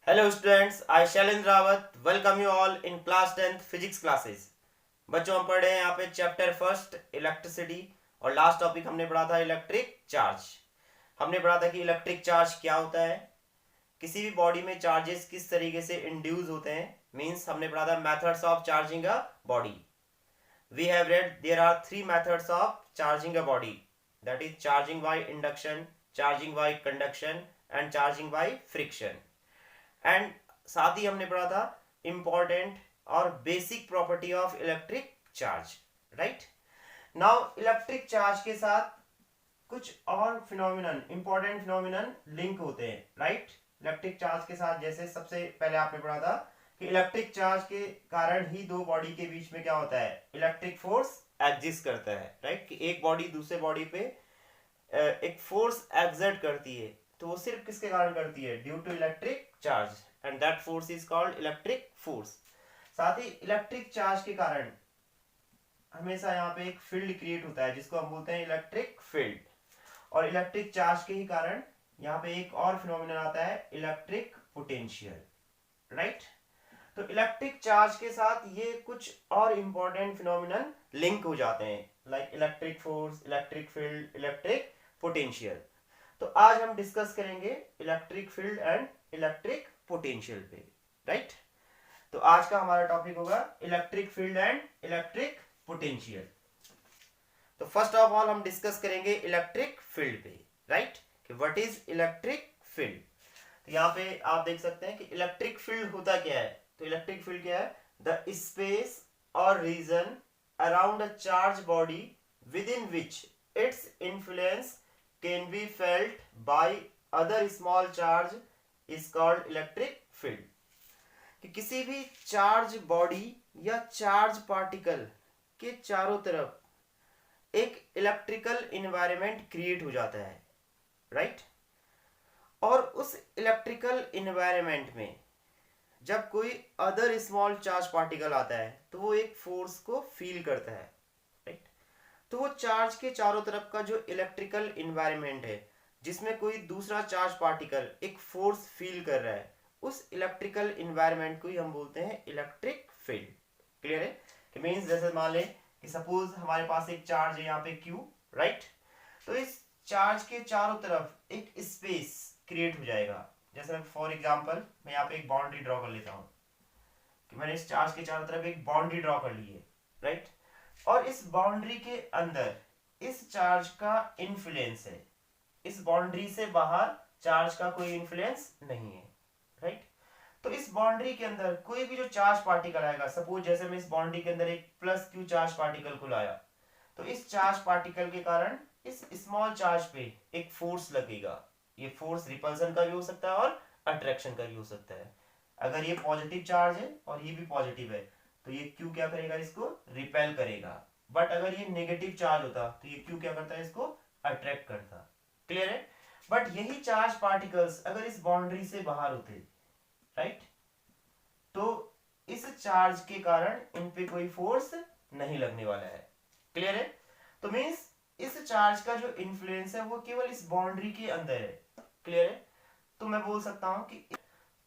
Hello students, I Shailendra Rawat welcome you all in class 10th physics classes। बच्चों हम पढ़ रहे हैं यहाँ पे चैप्टर फर्स्ट इलेक्ट्रिसिटी और लास्ट टॉपिक हमने पढ़ा था इलेक्ट्रिक चार्ज। हमने पढ़ा था कि इलेक्ट्रिक चार्ज क्या होता है, किसी भी बॉडी में चार्जेस किस तरीके से इंड्यूस होते हैं, मींस हमने पढ़ा था methods of charging a body. We have read there are three methods of charging a body, that is charging by induction, charging by conduction and charging by friction. And साथ ही हमने पढ़ा था इंपॉर्टेंट और basic property of electric charge. Right now electric charge के साथ कुछ और फिनोमिनन, इंपॉर्टेंट फिनोमिनन लिंक होते हैं। राइट इलेक्ट्रिक चार्ज के साथ जैसे सबसे पहले आपने पढ़ा था कि इलेक्ट्रिक चार्ज के कारण ही दो बॉडी के बीच में क्या होता है, इलेक्ट्रिक फोर्स एग्जिस्ट करता है। राइट कि एक बॉडी दूसरे बॉडी पे एक फोर्स एग्जर्ट करती है, तो वो सिर्फ किसके कारण करती है, due to electric charge, and that force is called electric force. साथ ही इलेक्ट्रिक चार्ज के कारण हमेशा यहाँ पे एक फील्ड क्रिएट होता है जिसको हम बोलते हैं इलेक्ट्रिक फील्ड, और इलेक्ट्रिक चार्ज के ही कारण यहाँ पे एक और फिनोमिनन आता है इलेक्ट्रिक पोटेंशियल। राइट तो इलेक्ट्रिक चार्ज के साथ ये कुछ और इंपॉर्टेंट फिनोमिनन लिंक हो जाते हैं, like electric force, electric field, electric potential. तो आज हम डिस्कस करेंगे electric field and electric potential पे। राइट तो आज का हमारा टॉपिक होगा electric field and electric potential. तो फर्स्ट ऑफ ऑल हम डिस्कस करेंगे इलेक्ट्रिक फील्ड पे। राइट कि व्हाट इज इलेक्ट्रिक फील्ड। तो यहाँ पे आप देख सकते हैं कि इलेक्ट्रिक फील्ड होता क्या है। तो इलेक्ट्रिक फील्ड क्या है, द स्पेस और region around a charge body with in which its influence can be felt by other small charge is called electric field। कि किसी भी चार्ज बॉडी या चार्ज पार्टिकल के चारों तरफ एक इलेक्ट्रिकल एनवायरनमेंट क्रिएट हो जाता है। राइट और उस इलेक्ट्रिकल एनवायरनमेंट में जब कोई अदर स्मॉल चार्ज पार्टिकल आता है तो वो एक फोर्स को फील करता है। तो वो चार्ज के चारों तरफ का जो इलेक्ट्रिकल एनवायरनमेंट है जिसमें कोई दूसरा चार्ज पार्टिकल एक फोर्स फील कर रहा है, उस इलेक्ट्रिकल एनवायरनमेंट को ही हम बोलते हैं इलेक्ट्रिक फील्ड। क्लियर है कि मींस जैसे मान लें कि सपोज हमारे पास एक चार्ज है यहाँ पे Q। राइट तो इस चार्ज के चारों तरफ एक स्पेस क्रिएट हो जाएगा। जैसे फॉर एग्जांपल मैं यहाँ पे एक बाउंड्री ड्रॉ कर लेता हूँ कि मैंने इस चार्ज के चारों तरफ एक बाउंड्री ड्रॉ कर ली है। राइट और इस बाउंड्री के अंदर इस चार्ज का इन्फ्लुएंस है, इस बाउंड्री से बाहर चार्ज का कोई इन्फ्लुएंस नहीं है। राइट तो इस बाउंड्री के अंदर कोई भी जो चार्ज पार्टिकल आएगा, सपोज जैसे मैं इस बाउंड्री के अंदर एक प्लस क्यू चार्ज पार्टिकल को लाया, तो इस चार्ज पार्टिकल के कारण इस स्मॉल चार्ज पे एक फोर्स लगेगा। ये फोर्स रिपल्सन का भी हो सकता है और अट्रैक्शन का भी हो सकता है। अगर ये पॉजिटिव चार्ज है और ये भी पॉजिटिव है तो ये Q क्या करेगा, इसको रिपेल करेगा। बट अगर ये नेगेटिव चार्ज होता तो ये Q क्या करता है, इसको अट्रैक्ट करता। क्लियर है। बट यही चार्ज पार्टिकल्स अगर इस बाउंड्री से बाहर होते, राइट तो इस चार्ज के कारण इन पे कोई फोर्स नहीं लगने वाला है। क्लियर है। तो मींस इस चार्ज का जो इन्फ्लुएंस है वो केवल इस बाउंड्री के अंदर है। क्लियर है। तो मैं बोल सकता हूं कि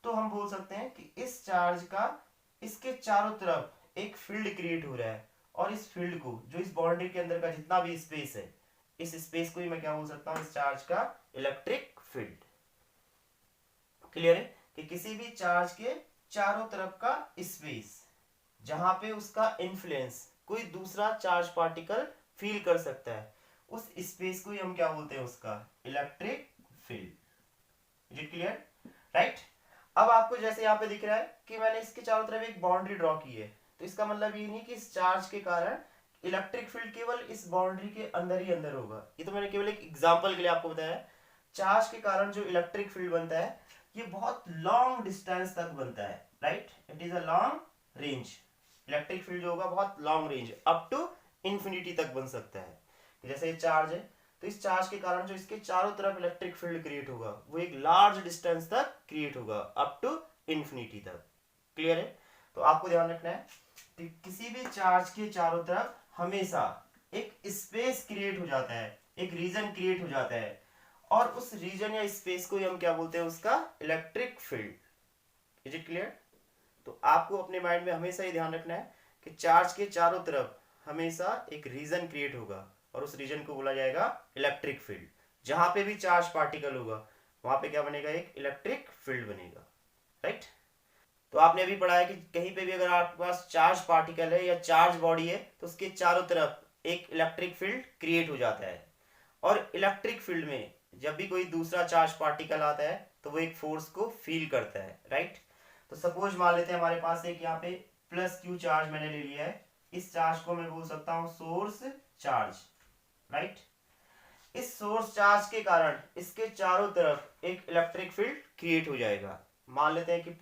तो हम बोल सकते हैं कि इस चार्ज का इसके चारों तरफ एक फील्ड क्रिएट हो रहा है, और इस फील्ड को जो इस बाउंड्री के अंदर का जितना भी स्पेस है, इस स्पेस को ही मैं क्या बोल सकता हूं, इस चार्ज का इलेक्ट्रिक फील्ड। क्लियर है कि किसी भी चार्ज के चारों तरफ का स्पेस जहां पे उसका इन्फ्लुएंस कोई दूसरा चार्ज पार्टिकल फील कर सकता है, उस स्पेस को ही हम क्या बोलते हैं, उसका electric field. Is it clear. Right अब आपको जैसे यहाँ पे दिख रहा है कि मैंने इसके चारों तरफ एक बाउंड्री ड्रॉ की है, तो इसका मतलब ये नहीं कि इस चार्ज के कारण इलेक्ट्रिक फील्ड केवल इस बाउंड्री के अंदर ही अंदर होगा। ये तो मैंने केवल एक एग्जांपल के लिए आपको बताया। चार्ज के कारण जो इलेक्ट्रिक फील्ड बनता है ये बहुत लॉन्ग डिस्टेंस तक बनता है। Right it is a long range. Electric field जो होगा बहुत long range, up to infinity तक बन सकता है। जैसे ये चार्ज है तो इस चार्ज के कारण जो इसके चारों तरफ इलेक्ट्रिक फील्ड क्रिएट होगा वो एक लार्ज डिस्टेंस तक क्रिएट होगा, अप टू इंफिनिटी तक। क्लियर है। तो आपको ध्यान रखना है कि किसी भी चार्ज के चारों तरफ हमेशा एक स्पेस क्रिएट हो जाता है, एक रीजन क्रिएट हो जाता है, और उस रीजन या स्पेस को ही हम क्या बोलते हैं, उसका electric field. Is it clear? तो आपको अपने माइंड में हमेशा ही ध्यान रखना है कि चार्ज के चारों तरफ हमेशा एक रीजन क्रिएट होगा और उस रीजन को बोला जाएगा इलेक्ट्रिक फील्ड। जहां पे भी चार्ज पार्टिकल होगा वहां पे क्या बनेगा, एक इलेक्ट्रिक फील्ड बनेगा, राइट? तो आपने अभी पढ़ा है कि कहीं पे भी अगर आपके पास चार्ज पार्टिकल है या चार्ज बॉडी है तो उसके चारों तरफ एक इलेक्ट्रिक फील्ड क्रिएट हो जाता है। और इलेक्ट्रिक फील्ड में जब भी कोई दूसरा चार्ज पार्टिकल आता है तो वो एक फोर्स को फील करता है, राइट? तो सपोज मान लेते हैं हमारे पास एक यहाँ पे प्लस क्यू चार्ज मैंने ले लिया है। इस चार्ज को मैं बोल सकता हूँ सोर्स चार्ज, राइट? इस सोर्स चार्ज के कारण इसके चारों तरफ एक इलेक्ट्रिक फील्ड क्रिएट हो जाएगा। मान लेते हैं कि ये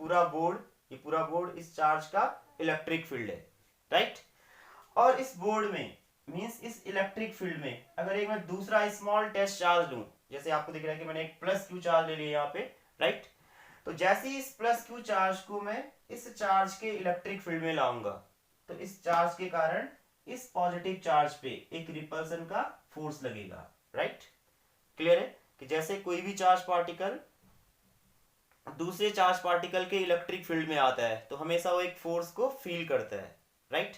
पूरा बोर्ड इस चार्ज का इलेक्ट्रिक फील्ड है, राइट? और इस बोर्ड में मींस इस इलेक्ट्रिक फील्ड में अगर एक मैं दूसरा स्मॉल टेस्ट चार्ज लूं, जैसे आपको दिख रहा है कि मैंने एक प्लस क्यू चार्ज ले लिया यहाँ पे, राइट? तो जैसे ही इस प्लस क्यू चार्ज को मैं इस चार्ज के इलेक्ट्रिक फील्ड में लाऊंगा तो इस चार्ज के कारण इस पॉजिटिव चार्ज पे एक रिपल्सन का फोर्स लगेगा, राइट? क्लियर है कि जैसे कोई भी चार्ज पार्टिकल दूसरे चार्ज पार्टिकल के इलेक्ट्रिक फील्ड में आता है तो हमेशा वो एक फोर्स को फील करता है, राइट?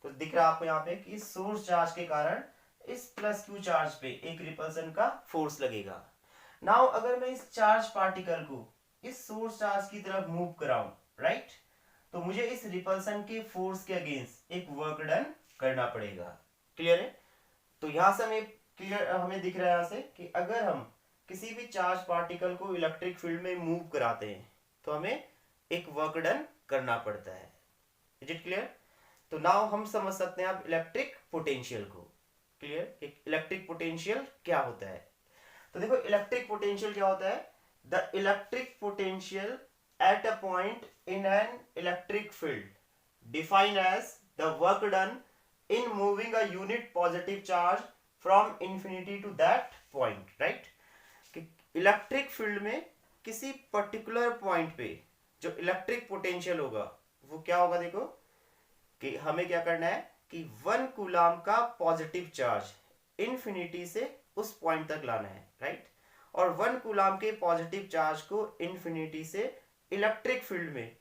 तो दिख रहा है आपको यहाँ पे कि इस सोर्स चार्ज के कारण इस प्लस क्यू चार्ज पे एक रिपल्सन का फोर्स लगेगा। नाउ अगर मैं इस चार्ज पार्टिकल को इस सोर्स चार्ज की तरफ मूव कराऊं, राइट? तो मुझे इस रिपल्सन के फोर्स के अगेंस्ट एक वर्क डन करना पड़ेगा। क्लियर है? तो यहां से हमें दिख रहा है यहाँ से कि अगर हम किसी भी चार्ज पार्टिकल को इलेक्ट्रिक फील्ड में मूव कराते हैं तो हमें एक वर्क डन करना पड़ता है। Is it clear? तो नाउ हम समझ सकते हैं अब इलेक्ट्रिक पोटेंशियल को। क्लियर? इलेक्ट्रिक पोटेंशियल क्या होता है? तो देखो इलेक्ट्रिक पोटेंशियल क्या होता है, the electric potential at a point in an electric field defined as the work done in moving a unit positive charge from infinity to that point, right? Electric field में किसी particular point पे जो electric potential होगा वो क्या होगा, देखो कि हमें क्या करना है कि 1 कूलाम का पॉजिटिव चार्ज इंफिनिटी से उस पॉइंट तक लाना है, राइट? और 1 कूलाम के पॉजिटिव चार्ज को इंफिनिटी से इलेक्ट्रिक फील्ड में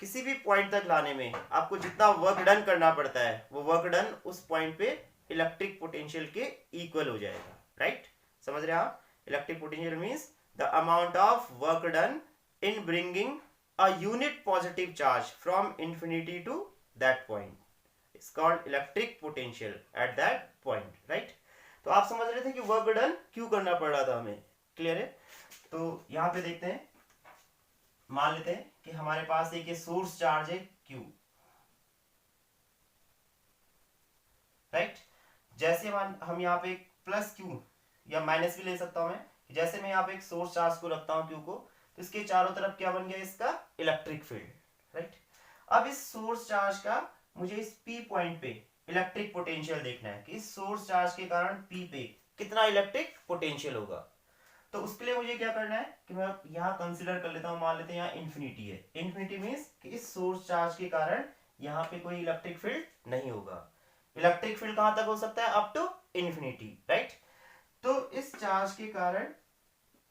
किसी भी पॉइंट तक लाने में आपको जितना वर्क डन करना पड़ता है वो वर्क डन उस पॉइंट पे इलेक्ट्रिक पोटेंशियल के इक्वल हो जाएगा, राइट? समझ रहे हैं आप? Electric potential means the amount of work done in bringing a unit positive charge from infinity to that point is called electric potential at that point, right? तो आप समझ रहे थे कि वर्क डन क्यों करना पड़ रहा था हमें। क्लियर है? तो यहां पे देखते हैं, मान लेते हैं कि हमारे पास एक ये सोर्स चार्ज है Q, राइट? जैसे हम यहाँ पे प्लस Q या माइनस भी ले सकता हूं मैं, जैसे मैं यहाँ पे एक सोर्स चार्ज को रखता हूं Q को, तो इसके चारों तरफ क्या बन गया, इसका इलेक्ट्रिक फील्ड, राइट? अब इस सोर्स चार्ज का मुझे इस P पॉइंट पे इलेक्ट्रिक पोटेंशियल देखना है कि इस सोर्स चार्ज के कारण P पे कितना इलेक्ट्रिक पोटेंशियल होगा। तो उसके लिए मुझे क्या करना है कि मैं यहाँ कंसीडर कर लेता हूँ, मान लेते हैं यहाँ इन्फिनिटी है। इन्फिनिटी मींस कि इस सोर्स चार्ज के कारण यहाँ पे कोई इलेक्ट्रिक फील्ड नहीं होगा। इलेक्ट्रिक फील्ड कहां तक हो सकता है, अप टू इन्फिनिटी, राइट? तो इस चार्ज के कारण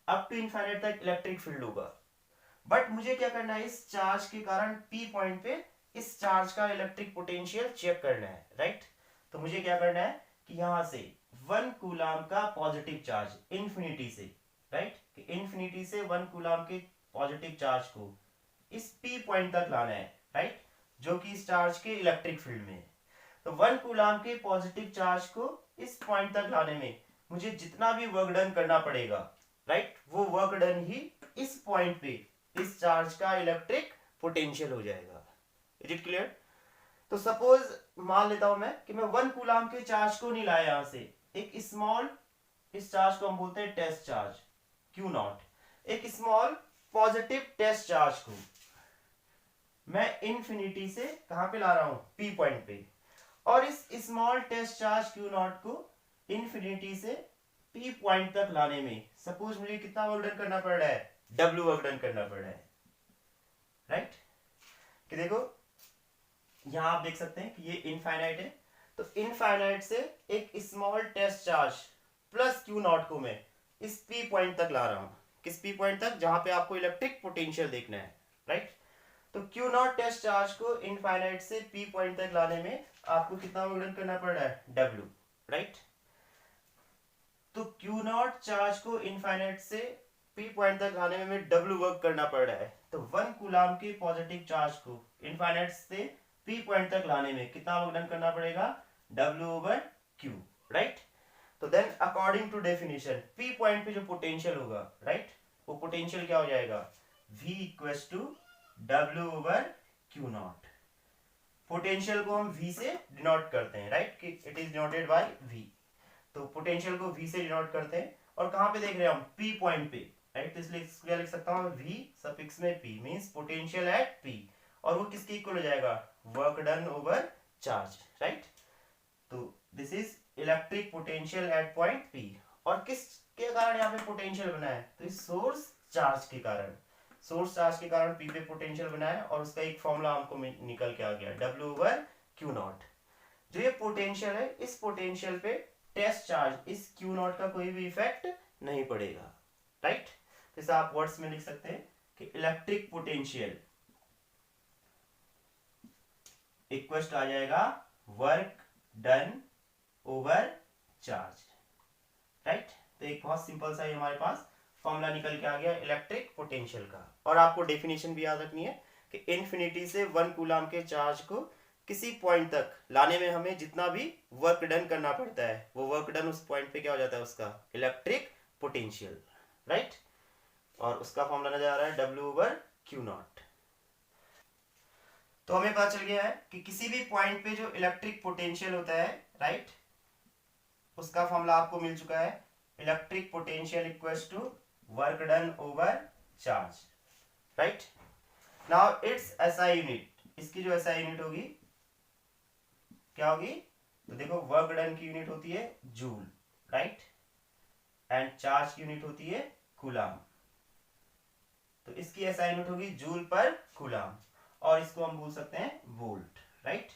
अप टू इनफाइनाइट तक इलेक्ट्रिक फील्ड होगा। बट मुझे क्या करना है, इस चार्ज के कारण P पॉइंट पे इस चार्ज का इलेक्ट्रिक पोटेंशियल चेक करना है, राइट? तो मुझे क्या करना है कि यहां से 1 कूलाम का पॉजिटिव चार्ज इंफिनिटी से, राइट, कि इंफिनिटी से 1 कूलाम के पॉजिटिव चार्ज को इस P पॉइंट तक लाना है, राइट, जो कि इस चार्ज के इलेक्ट्रिक फील्ड में है। तो 1 कूलाम के पॉजिटिव चार्ज को इस पॉइंट तक लाने में मुझे जितना भी वर्क डन करना पड़ेगा, राइट, वो वर्क डन ही इस पॉइंट पे इस चार्ज का इलेक्ट्रिक पोटेंशियल हो जाएगा। Is it clear? तो सपोज मान लेता हूं मैं कि मैं 1 कूलाम के चार्ज को नहीं लाया यहां से, एक स्मॉल, इस चार्ज को हम बोलते हैं टेस्ट चार्ज Q नॉट, एक स्मॉल पॉजिटिव टेस्ट चार्ज को मैं इंफिनिटी से कहां पे ला रहा हूं, P पॉइंट पे, और इस small test charge Q naught को इंफिनिटी से P पॉइंट तक लाने में सपोज मुझे कितना वर्क डन करना पड़ रहा है, W वर्क डन करना पड़ रहा है, राइट? कि देखो यहां आप देख सकते हैं कि ये इनफाइनाइट है, तो इनफाइनाइट से एक small test charge plus Q naught को मैं इस P पॉइंट तक ला रहा हूं। किस P पॉइंट तक, जहां पे आपको इलेक्ट्रिक पोटेंशियल देखना है, राइट? तो क्यू नॉट टेस्ट चार्ज को इनफाइनाइट से पी पॉइंट तक लाने में आपको कितना वर्क करना पड़ रहा है, डब्ल्यू, राइट। तो क्यू नॉट चार्ज को इनफाइनाइट से पी पॉइंट तक लाने में हमें डब्ल्यू वर्क करना पड़ रहा है। तो 1 कूलाम के पॉजिटिव चार्ज को इनफाइनाइट से पी पॉइंट तक लाने में कितना वर्क करना पड़ेगा, डब्ल्यू ओवर क्यू, राइट। तो then according to definition P point पे जो पोटेंशियल होगा, राइट, वो पोटेंशियल क्या हो जाएगा, v equals to W over Q naught. Potential को हम v से डिनोट करते हैं, राइट, कि it is denoted by v। तो पोटेंशियल को v से डिनोट करते हैं और कहां पे देख रहे हैं हम, p पॉइंट पे, राइट। तो इसलिए क्या लिख सकता हूं, v सफिक्स में p means potential at p, और वो किसके इक्वल हो जाएगा, work done over charge, right. तो this is electric potential at point p। और किसके कारण यहाँ पे पोटेंशियल बना है, तो इस सोर्स चार्ज के कारण, सोर्स चार्ज के कारण p पे पोटेंशियल बना है, और उसका एक फॉर्मूला हमको निकल के आ गया, w ओवर क्यू नॉट। जो ये पोटेंशियल है, इस पोटेंशियल पे टेस्ट चार्ज इस क्यू नॉट का कोई भी इफेक्ट नहीं पड़ेगा, राइट। जैसे आप वर्ड्स में लिख सकते हैं कि इलेक्ट्रिक पोटेंशियल इक्वल आ जाएगा work done over charge, right. तो एक बहुत सिंपल सा ही हमारे पास फॉर्मूला निकल के आ गया इलेक्ट्रिक पोटेंशियल का। और आपको डेफिनेशन भी याद रखनी है कि इन्फिनिटी से 1 कूलाम के चार्ज को किसी पॉइंट तक लाने में हमें जितना भी वर्क डन करना पड़ता है, वो वर्क डन उस पॉइंट पे क्या हो जाता है, उसका इलेक्ट्रिक पोटेंशियल, राइट। और उसका फॉर्मूला नजर आ रहा है डब्ल्यू ओवर क्यू नॉट। तो हमें पता चल गया है कि किसी भी पॉइंट पे जो इलेक्ट्रिक पोटेंशियल होता है, राइट, उसका फॉर्मूला आपको मिल चुका है, electric potential equals to work done over charge, right. Now it's SI unit, इसकी जो एसआई यूनिट होगी क्या होगी, तो देखो वर्क डन की यूनिट होती है जूल, राइट, एंड चार्ज की यूनिट होती है कूलाम। तो इसकी एसआई यूनिट होगी जूल पर कूलाम, और इसको हम बोल सकते हैं वोल्ट, राइट।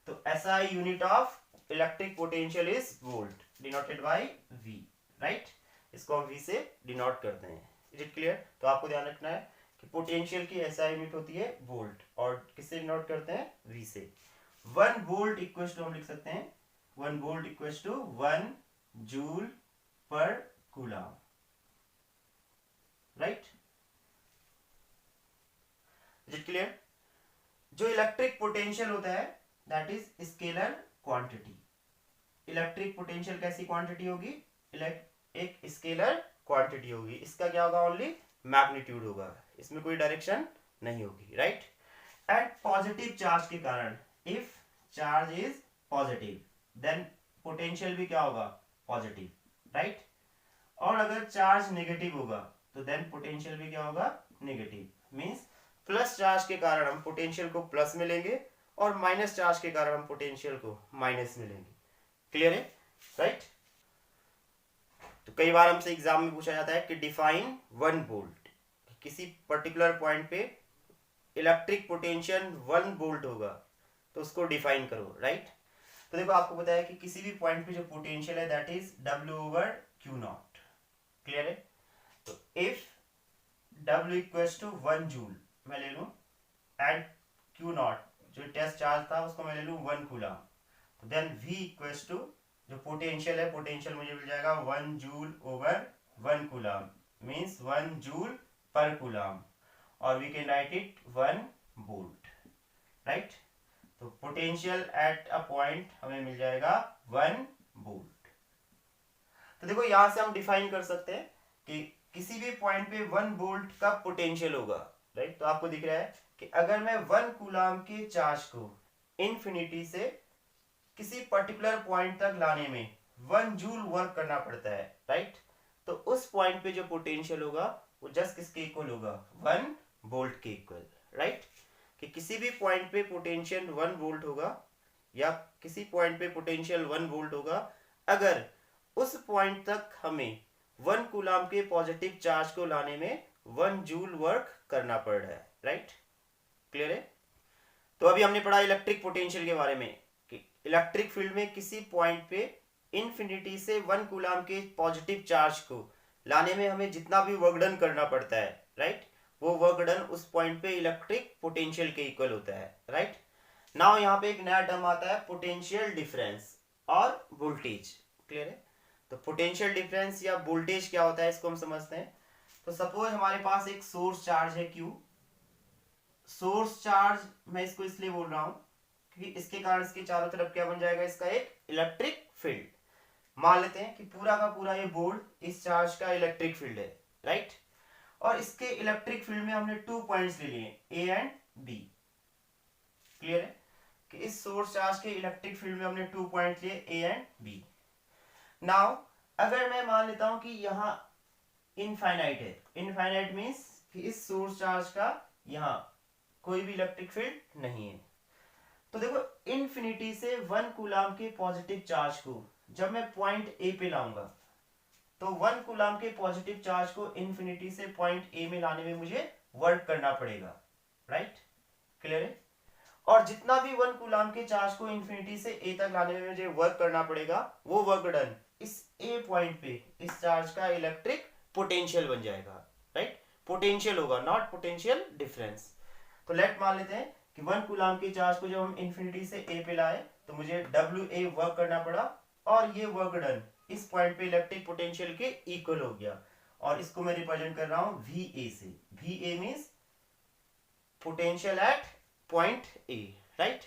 तो SI unit of electric potential is volt denoted by v, right. इसको हम v से डिनोट करते हैं। Is it clear? तो आपको ध्यान रखना है कि पोटेंशियल की एसआई यूनिट होती है वोल्ट, और किससे डिनोट करते हैं, v से। 1 वोल्ट इक्वल्स टू हम लिख सकते हैं 1 वोल्ट इक्वल्स टू 1 जूल पर coulomb, right. Is it clear? जो इलेक्ट्रिक पोटेंशियल होता है that is scalar quantity. Electric potential कैसी क्वांटिटी होगी, एक स्केलर क्वांटिटी होगी। इसका क्या होगा, ओनली मैग्नीट्यूड होगा, इसमें कोई डायरेक्शन नहीं होगी, राइट। एट पॉजिटिव चार्ज के कारण, if charge is positive then potential भी क्या होगा, पॉजिटिव, राइट। और अगर चार्ज नेगेटिव होगा तो देन पोटेंशियल भी क्या होगा, नेगेटिव। मींस प्लस चार्ज के कारण हम पोटेंशियल को प्लस में लेंगे, और माइनस चार्ज के कारण हम पोटेंशियल को माइनस में लेंगे। क्लियर है, राइट। तो कई बार हमसे एग्जाम में पूछा जाता है कि डिफाइन 1 वोल्ट, किसी पर्टिकुलर पॉइंट पे इलेक्ट्रिक पोटेंशियल 1 वोल्ट होगा तो उसको डिफाइन करो, राइट। तो देखो आपको पता है कि किसी भी पॉइंट पे जो पोटेंशियल है that is W over Q naught. Clear है? तो if W equals to 1 joule मैं ले लूं, एंड क्यू नॉट जो टेस्ट चार्ज था उसको मैं ले लूं 1 कूलाम, तो देन V इक्वल्स टू जो पोटेंशियल है, पोटेंशियल मुझे मिल जाएगा 1 joule over 1 coulomb, means 1 joule पर कूलाम, और we can write it 1 volt, right. तो पोटेंशियल एट अ पॉइंट हमें मिल जाएगा 1 वोल्ट। तो देखो यहां से हम डिफाइन कर सकते हैं कि किसी भी पॉइंट पे 1 वोल्ट का पोटेंशियल होगा, राइट। तो आपको दिख रहा है कि अगर मैं 1 कूलाम के चार्ज को इन्फिनिटी से किसी पर्टिकुलर पॉइंट तक लाने में 1 जूल वर्क करना पड़ता है, राइट। तो उस पॉइंट पे जो पोटेंशियल होगा वो जस्ट किसके इक्वल होगा, 1 वोल्ट के इक्वल, राइट। कि किसी भी पॉइंट पे पोटेंशियल 1 वोल्ट होगा, या किसी पॉइंट पे पोटेंशियल 1 वोल्ट होगा अगर उस पॉइंट तक हमें 1 कूलाम के पॉजिटिव चार्ज को लाने में 1 जूल वर्क करना पड़ रहा है, राइट। क्लियर है? तो अभी हमने पढ़ा इलेक्ट्रिक पोटेंशियल के बारे में कि इलेक्ट्रिक फील्ड में किसी पॉइंट पे इन्फिनिटी से 1 कूलाम के पॉजिटिव चार्ज को लाने में हमें जितना भी वर्क डन करना पड़ता है, राइट, वो वर्क डन उस पॉइंट पे इलेक्ट्रिक पोटेंशियल के इक्वल होता है, राइट। नाउ यहाँ पे एक नया टर्म आता है पोटेंशियल डिफरेंस और वोल्टेज, क्लियर है। तो पोटेंशियल डिफरेंस या वोल्टेज क्या होता है इसको हम समझते हैं। तो सपोज हमारे पास एक सोर्स चार्ज है Q। सोर्स चार्ज मैं इसको इसलिए बोल रहा हूं क्योंकि इसके कारण इसके चारों तरफ क्या बन जाएगा, इसका एक इलेक्ट्रिक फील्ड। मान लेते हैं कि पूरा का पूरा ये बोर्ड इस चार्ज का इलेक्ट्रिक फील्ड है, राइट। और इसके इलेक्ट्रिक फील्ड में हमने 2 पॉइंट्स ले लिए ए एंड बी, क्लियर है कि इस सोर्स चार्ज के इलेक्ट्रिक फील्ड में हमने 2 पॉइंट लिए ए एंड बी। नाउ अगर मैं मान लेता हूं कि यहाँ इनफाइनाइट है, इनफाइनाइट मींस कि इस सोर्स चार्ज का यहाँ कोई भी इलेक्ट्रिक फील्ड नहीं है। तो देखो इन्फिनिटी से 1 कूलम के पॉजिटिव चार्ज को जब मैं पॉइंट ए पे लाऊंगा तो 1 कूलम के पॉजिटिव चार्ज को इन्फिनिटी से पॉइंट ए में लाने में मुझे वर्क करना पड़ेगा, राइट, क्लियर है। और जितना भी 1 कूलम के चार्ज को इन्फिनिटी से ए तक लाने में मुझे वर्क करना पड़ेगा, वो वर्क डन इस ए पॉइंट पे इस चार्ज का इलेक्ट्रिक पोटेंशियल बन जाएगा, राइट। पोटेंशियल होगा, नॉट पोटेंशियल डिफरेंस। तो लेट मान लेते हैं कि 1 कूलम के चार्ज को जब हम इन्फिनिटी से ए पे लाए तो मुझे WA वर्क करना पड़ा और ये वर्क डन इस पॉइंट पे इलेक्ट्रिक पोटेंशियल के इक्वल हो गया। और इसको मैं रिप्रेजेंट कर रहा हूं VA से। VA means potential at point A, right.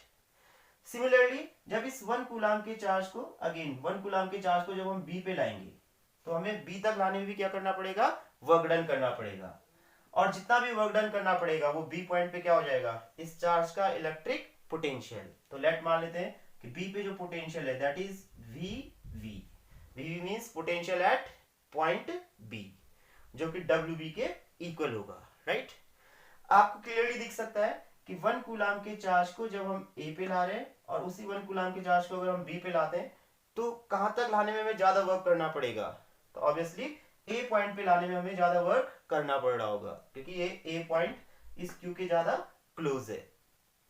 Similarly जब इस 1 कूलम के चार्ज को अगेन 1 कूलम के चार्ज को जब हम बी पे लाएंगे तो हमें बी तक लाने में भी क्या करना पड़ेगा, वर्क डन करना पड़ेगा। और जितना भी वर्क डन करना पड़ेगा वो बी पॉइंट पे क्या हो जाएगा, इस चार्ज का इलेक्ट्रिक पोटेंशियल। तो लेट मान लेते हैं कि बी पे जो पोटेंशियल है that is VV। VV means potential at point B जो कि WB के इक्वल होगा, राइट। आपको क्लियरली दिख सकता है कि 1 कूलम के चार्ज को जब हम ए पे ला रहे हैं और उसी 1 कूलम के चार्ज को अगर हम बी पे लाते हैं तो कहां तक लाने में हमें ज्यादा वर्क करना पड़ेगा। तो ऑब्वियसली ए पॉइंट पे लाने में हमें ज्यादा वर्क करना पड़ रहा होगा क्योंकि ये ए पॉइंट इस क्यू के ज्यादा क्लोज है,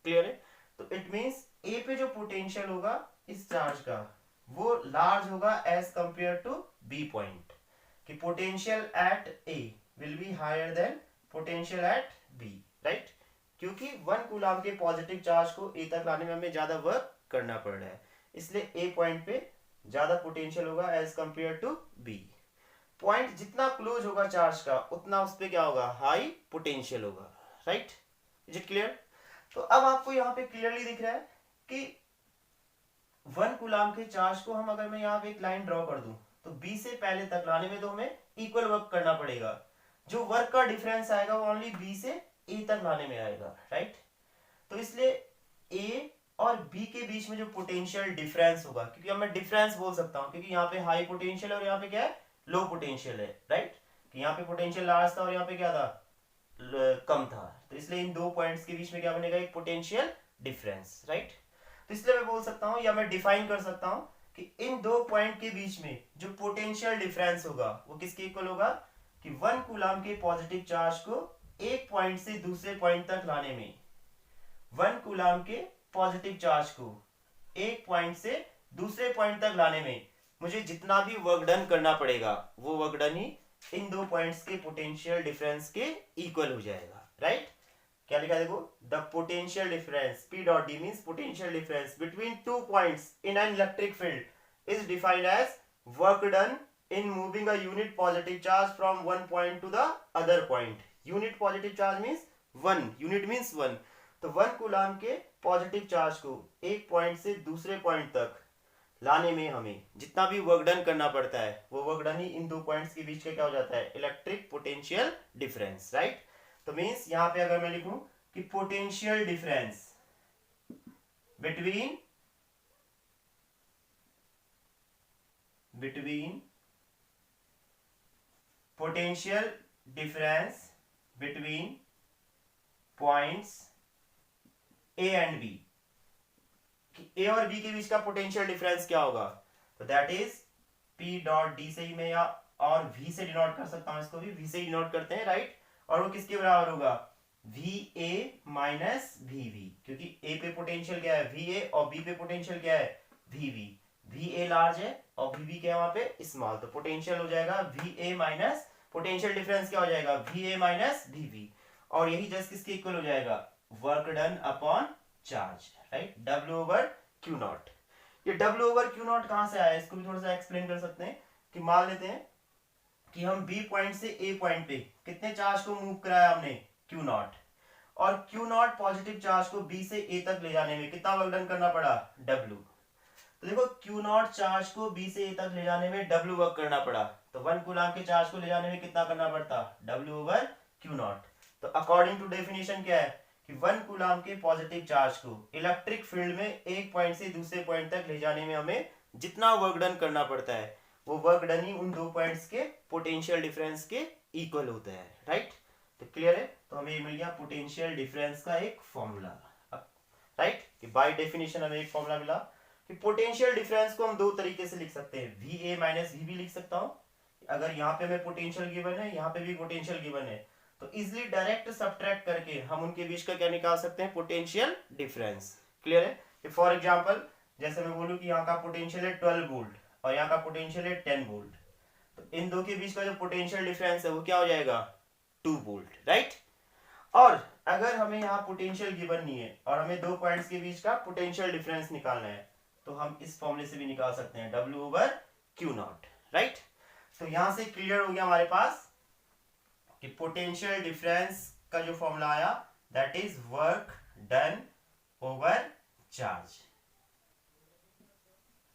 क्लियर है। तो इट मींस ए पे जो पोटेंशियल होगा इस चार्ज का वो लार्ज होगा as compare to B point, कि potential at A will be higher than potential at B, right. क्योंकि 1 कूलम के पॉजिटिव चार्ज को ए तक लाने में हमें ज्यादा वर्क करना पड़ रहा है, इसलिए ए पॉइंट पे ज्यादा पोटेंशियल होगा as compare to B. Point जितना क्लोज होगा चार्ज का उतना उस पे क्या होगा, हाई पोटेंशियल होगा, राइट। Is it clear. तो अब आपको यहाँ पे क्लियरली दिख रहा है कि 1 कूलम के चार्ज को हम अगर मैं यहाँ पे एक लाइन ड्रॉ कर दूं तो बी से पहले तक लाने में तो हमें इक्वल वर्क करना पड़ेगा। जो वर्क का डिफरेंस आएगा वो ओनली बी से ए तक लाने में आएगा, राइट। तो इसलिए ए और बी के बीच में जो पोटेंशियल डिफरेंस होगा, क्योंकि अब मैं डिफरेंस बोल सकता हूं क्योंकि यहाँ पे हाई पोटेंशियल है और यहाँ पे क्या है, लो पोटेंशियल है, राइट। कि यहाँ पे पोटेंशियल लार्ज था और यहाँ पे क्या था, कम था। तो इसलिए इन दो पॉइंट्स के बीच में क्या बनेगा, एक पोटेंशियल डिफरेंस, राइट। तो इसलिए मैं बोल सकता हूं या मैं डिफाइन कर सकता हूं कि इन दो पॉइंट के बीच में जो पोटेंशियल डिफरेंस होगा वो किसके इक्वल होगा, कि 1 कूलम के पॉजिटिव चार्ज को एक पॉइंट से दूसरे पॉइंट तक लाने में 1 कूलम के पॉजिटिव चार्ज को एक पॉइंट से दूसरे पॉइंट तक लाने में मुझे जितना भी वर्क डन करना पड़ेगा वो वर्क डन ही इन दो पॉइंट्स के पोटेंशियल डिफरेंस के इक्वल हो जाएगा, राइट। क्या लिखा देखो, the potential difference P dot D means potential difference between 2 points in an electric field is defined as work done in moving a unit positive charge from one point to the other point. Unit positive charge means 1, unit means 1. तो 1 coulomb के positive charge को एक point से दूसरे point तक लाने में हमें जितना भी वर्क डन करना पड़ता है वो वर्क डन ही इन दो पॉइंट्स के बीच का क्या हो जाता है, इलेक्ट्रिक पोटेंशियल डिफरेंस, राइट। तो मींस यहां पे अगर मैं लिखूं कि potential difference between potential difference between points A and B, कि A और B के बीच का पोटेंशियल डिफरेंस क्या होगा, तो that is P dot D से ही मैं या और V से डिनोट कर सकता हूं, इसको भी V से डिनोट करते हैं, राइट। और वो किसके बराबर होगा, VA माइनस VV, क्योंकि A पे पोटेंशियल क्या है VA और B पे पोटेंशियल क्या है VV। VA लार्ज है और VB क्या है वहां पे स्मॉल, तो पोटेंशियल हो जाएगा VA माइनस पोटेंशियल डिफरेंस क्या हो जाएगा VA माइनस VB। और यही जस्ट किसके इक्वल हो जाएगा, work done upon charge, right, W over Q not. ये W ओवर क्यू नॉट कहां से आया, इसको भी थोड़ा सा एक्सप्लेन कर सकते हैं कि मान लेते हैं कि हम B पॉइंट से A पॉइंट पे कितने चार्ज को मूव कराया हमने, क्यू नॉट, और क्यू नॉट पॉजिटिव चार्ज को B से A तक ले जाने में कितना वर्क डन करना पड़ा, W। तो देखो क्यू नॉट चार्ज को B से A तक ले जाने में W वर्क करना पड़ा, तो 1 कूलम के चार्ज को ले जाने में कितना करना पड़ता, W ओवर क्यू नॉट। तो अकॉर्डिंग टू डेफिनेशन क्या है कि 1 कूलम के पॉजिटिव चार्ज को इलेक्ट्रिक फील्ड में एक पॉइंट से दूसरे पॉइंट तक ले जाने में हमें जितना वर्क डन करना पड़ता है वो वर्क डन ही उन दो पॉइंट्स के पोटेंशियल डिफरेंस के इक्वल होता है, राइट। तो क्लियर है, तो हमें मिल गया पोटेंशियल डिफरेंस का एक फॉर्मूला, राइट, कि बाय डेफिनेशन हमें एक फॉर्मूला मिला कि पोटेंशियल डिफरेंस को हम दो तरीके से लिख सकते हैं, VA माइनस VB लिख सकता हूं, अगर यहाँ पे हमें पोटेंशियल गिवन है, यहाँ पे भी पोटेंशियल गिवन है, तो इजिली डायरेक्ट सब्ट्रैक्ट करके हम उनके बीच का क्या निकाल सकते हैं, पोटेंशियल डिफरेंस। क्लियर है, फॉर एग्जांपल जैसे मैं बोलूं कि यहाँ का पोटेंशियल है 12 वोल्ट और यहाँ का पोटेंशियल है 10 वोल्ट, तो इन दो के बीच का जो पोटेंशियल डिफरेंस है वो क्या हो जाएगा, 2 वोल्ट, राइट। और अगर हमें यहाँ पोटेंशियल गिवन नहीं है और हमें दो पॉइंट्स के बीच का पोटेंशियल डिफरेंस निकालना है, तो हम इस फॉर्मूले से भी निकाल सकते हैं, W over Q not, right. तो यहां से क्लियर हो गया हमारे पास कि पोटेंशियल डिफरेंस का जो फॉर्मूला आया that is work done over charge.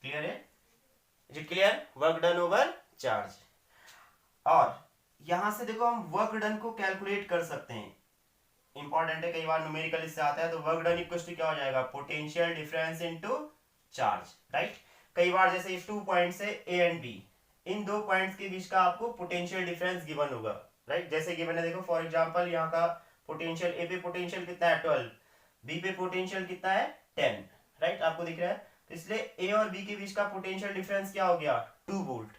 Clear है जी, clear, work done over charge. और यहां से देखो हम वर्क डन को कैलकुलेट कर सकते हैं, इंपॉर्टेंट है, कई बार न्यूमेरिकल इससे आता है, तो वर्क डन इक्वल टू क्या हो जाएगा, potential difference into charge, right. कई बार जैसे इस 2 पॉइंट्स है A एंड B, इन दो पॉइंट्स के बीच का आपको पोटेंशियल डिफरेंस गिवन होगा, राइट। जैसे गिवन है, देखो फॉर एग्जांपल यहाँ का पोटेंशियल A पे पोटेंशियल कितना है 12, B पे पोटेंशियल कितना है 10, राइट, आपको दिख रहा है। तो इसलिए A और B के बीच का पोटेंशियल डिफरेंस क्या हो गया, 2 वोल्ट।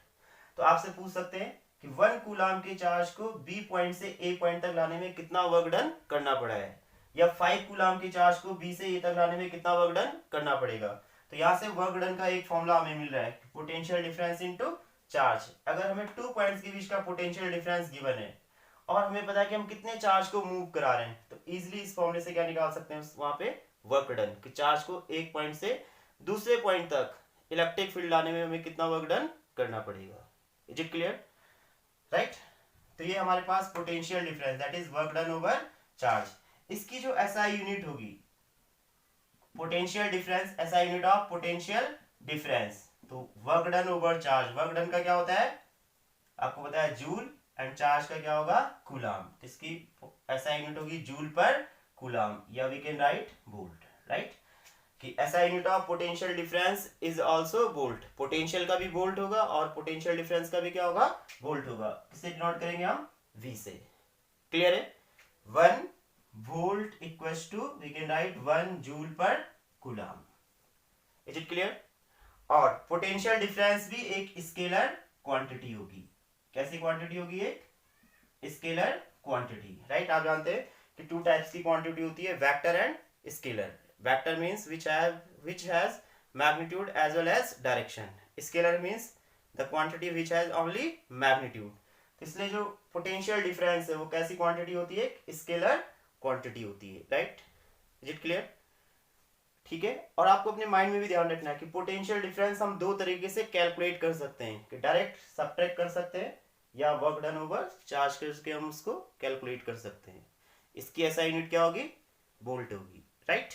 तो आपसे पूछ सकते हैं कि 1 कूलम के चार्ज को B पॉइंट से A पॉइंट तक लाने में कितना वर्क डन करना पड़ा है, या 5 कूलम के चार्ज को B से A तक लाने में कितना वर्क डन करना पड़ेगा। तो यहाँ से वर्क डन का एक फॉर्मूला हमें मिल रहा है, पोटेंशियल डिफरेंस इनटू चार्ज। अगर हमें 2 पॉइंट्स के बीच का पोटेंशियल डिफरेंस गिवन है और हमें पता है कि हम कितने चार्ज को मूव करा रहे हैं, तो इजीली इस फॉर्मूले से क्या निकाल सकते हैं, वहां पे वर्क डन कि चार्ज को एक पॉइंट से दूसरे पॉइंट तक इलेक्ट्रिक फील्ड लाने में हमें कितना वर्क डन करना पड़ेगा। Is it clear, right. तो ये हमारे पास potential difference that is work done over charge. इसकी जो SI यूनिट होगी, potential difference, SI unit of potential difference, तो work done over charge, work done का क्या होता है आपको पता है जूल, एंड चार्ज का क्या होगा कूलम, इसकी SI यूनिट होगी जूल पर कूलम, या we can write volt, right, कि SI unit of potential difference is also volt, potential का भी वोल्ट होगा और पोटेंशियल डिफरेंस का भी क्या होगा, वोल्ट होगा। किससे डिनोट करेंगे हम, V से। क्लियर है, 1 volt equals to we can write 1 joule per coulomb. Is it clear. और पोटेंशियल डिफरेंस भी एक स्केलर क्वांटिटी होगी, कैसी क्वांटिटी होगी, एक स्केलर क्वांटिटी, राइट। आप जानते हैं कि 2 टाइप्स की क्वांटिटी होती है, vector and scalar. Vector means which has magnitude as well as direction, scalar means the quantity which has only magnitude। तो इसलिए जो पोटेंशियल डिफरेंस है वो कैसी क्वांटिटी होती है, स्केलर क्वांटिटी होती है, राइट। इज इट क्लियर, ठीक है। और आपको अपने माइंड में भी ध्यान रखना है कि पोटेंशियल डिफरेंस हम दो तरीके से कैलकुलेट कर सकते हैं, कि डायरेक्ट सब्ट्रैक्ट कर सकते हैं या वर्क डन ओवर चार्ज करके हम उसको कैलकुलेट कर सकते हैं। इसकी SI यूनिट क्या होगी, वोल्ट होगी, राइट।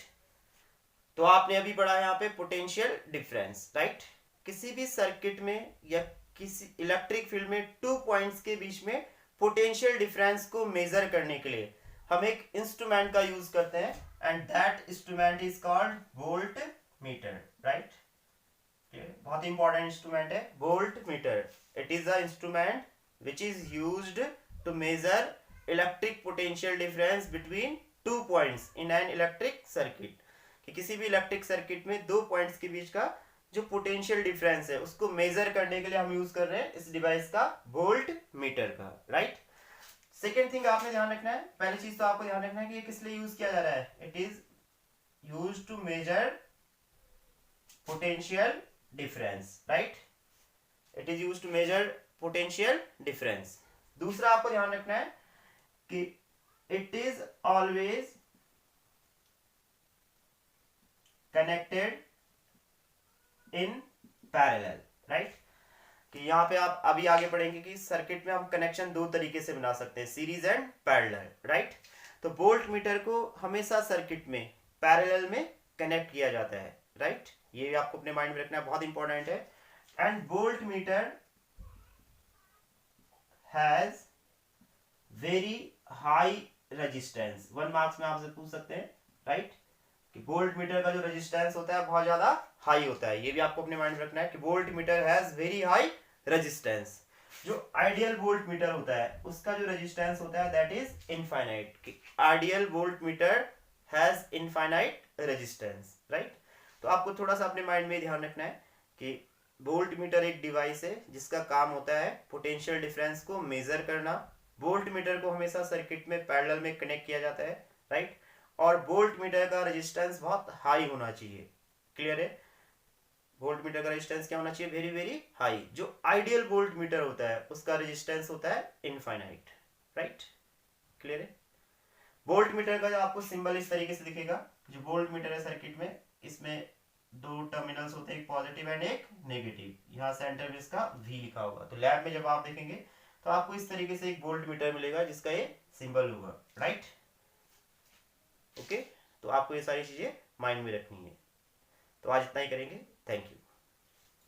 तो आपने अभी पढ़ा है यहाँ पे पोटेंशियल डिफरेंस, राइट। किसी भी सर्किट में या किसी इलेक्ट्रिक फील्ड में 2 पॉइंट्स के बीच में पोटेंशियल डिफरेंस को मेजर करने के लिए हम एक इंस्ट्रूमेंट का यूज करते हैं, and that instrument is called volt meter, right. बहुत ही इंपॉर्टेंट इंस्ट्रूमेंट है volt meter. It is a instrument which is used to measure electric potential difference between 2 points in an electric circuit। कि किसी भी electric circuit में 2 points के बीच का जो potential difference है उसको मेजर करने के लिए हम यूज कर रहे हैं इस डिवाइस का, वोल्ट मीटर का, राइट। सेकेंड थिंग आपने ध्यान रखना है, पहली चीज तो आपको ध्यान रखना है कि ये किस लिए यूज किया जा रहा है, it is use to measure potential difference, right. It is use to measure potential difference. दूसरा आपको ध्यान रखना है कि it is always connected in parallel, right. कि यहाँ पे आप अभी आगे पढ़ेंगे कि सर्किट में हम कनेक्शन दो तरीके से बना सकते हैं, सीरीज एंड पैरेलल, राइट। तो वोल्ट मीटर को हमेशा सर्किट में पैरेलल में कनेक्ट किया जाता है, राइट। ये भी आपको अपने माइंड में रखना है, बहुत इंपॉर्टेंट है। And volt meter has very high resistance, 1 marks में आपसे पूछ सकते हैं, राइट। कि वोल्ट मीटर का जो रेजिस्टेंस होता है बहुत ज्यादा हाई होता है, ये भी आपको अपने माइंड में रखना है कि volt meter has very high resistance. जो आइडियल वोल्ट मीटर होता है उसका जो रेजिस्टेंस होता है that is infinite. Ideal volt meter has infinite resistance, right. तो आपको थोड़ा सा अपने माइंड में ध्यान रखना है कि वोल्ट मीटर एक डिवाइस है जिसका काम होता है पोटेंशियल डिफरेंस को मेजर करना। वोल्ट मीटर को हमेशा सर्किट में पैरेलल में कनेक्ट किया जाता है, राइट। और वोल्ट मीटर का रेजिस्टेंस बहुत हाई होना चाहिए, क्लियर है। वोल्ट मीटर का रेजिस्टेंस क्या होना चाहिए, वेरी वेरी हाई। जो आइडियल वोल्ट मीटर होता है उसका रेजिस्टेंस होता है इनफाइनाइट, राइट, क्लियर है। वोल्ट मीटर का जो आपको सिंबल इस तरीके से दिखेगा, जो वोल्ट मीटर है सर्किट में, इसमें दो टर्मिनल्स होते हैं, एक पॉजिटिव एंड एक नेगेटिव। यहाँ सेंटर में इसका V लिखा होगा। तो लैब में जब आप देखेंगे तो आपको इस तरीके से एक वोल्ट मीटर मिलेगा जिसका ये सिंबल होगा, राइट। ओके, तो आपको ये सारी चीजें माइंड में रखनी है। तो आज इतना ही करेंगे, थैंक यू।